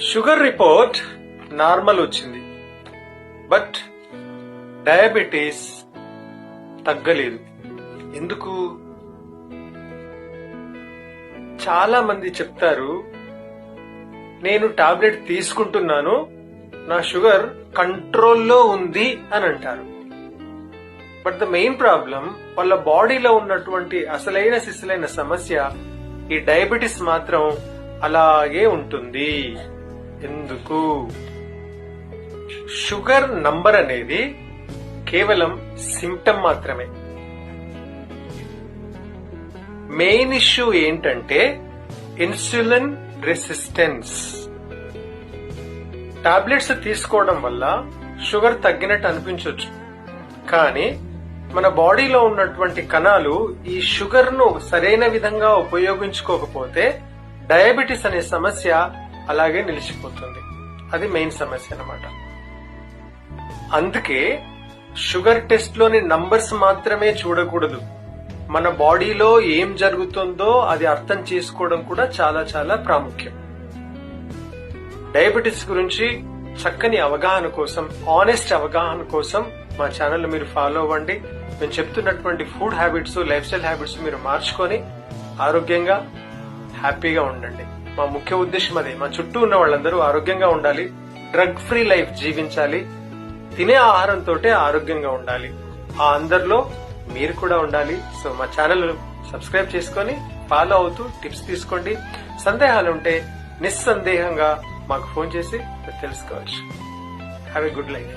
Sugar report normal వచ్చింది, but diabetes తగ్గలేదు. ఎందుకు? చాలా మంది చెప్తారు, నేను టాబ్లెట్ తీసుకుంటున్నాను, నా షుగర్ కంట్రోల్లో ఉంది అని అంటారు. బట్ ద మెయిన్ ప్రాబ్లం, వాళ్ళ బాడీలో ఉన్నటువంటి అసలైన సిసలైన సమస్య ఈ డయాబెటీస్ మాత్రం అలాగే ఉంటుంది. ఎందుకు? షుగర్ నంబర్ అనేది కేవలం సిమ్టమ్ మాత్రమే. మెయిన్ ఇష్యూ ఏంటంటే ఇన్సులిన్ రెసిస్టెన్స్. టాబ్లెట్స్ తీసుకోవడం వల్ల షుగర్ తగ్గినట్టు అనిపించవచ్చు, కానీ మన బాడీలో ఉన్నటువంటి కణాలు ఈ షుగర్ ను సరైన విధంగా ఉపయోగించుకోకపోతే డయాబెటీస్ అనే సమస్య అలాగే నిలిచిపోతుంది. అది మెయిన్ సమస్య అన్నమాట. అందుకే షుగర్ టెస్ట్ లోని నంబర్స్ మాత్రమే చూడకూడదు. మన బాడీలో ఏం జరుగుతుందో అది అర్థం చేసుకోవడం కూడా చాలా చాలా ప్రాముఖ్యం. డయాబెటీస్ గురించి చక్కని అవగాహన కోసం, ఆనెస్ట్ అవగాహన కోసం మా ఛానల్ మీరు ఫాలో అవ్వండి. మేము చెప్తున్నటువంటి food habits, life style habits మీరు మార్చుకొని ఆరోగ్యంగా హ్యాపీగా ఉండండి. మా ముఖ్య ఉద్దేశం అదే. మా చుట్టూ ఉన్న వాళ్ళందరూ ఆరోగ్యంగా ఉండాలి, డ్రగ్ ఫ్రీ లైఫ్ జీవించాలి, తినే ఆహారంతో ఆరోగ్యంగా ఉండాలి. ఆ అందరిలో మీరు కూడా ఉండాలి. సో మా ఛానల్ సబ్స్క్రైబ్ చేసుకొని ఫాలో అవుతూ టిప్స్ తీసుకోండి. సందేహాలు ఉంటే నిస్సందేహంగా మాకు ఫోన్ చేసి తెలుసుకోవచ్చు. Have a good life.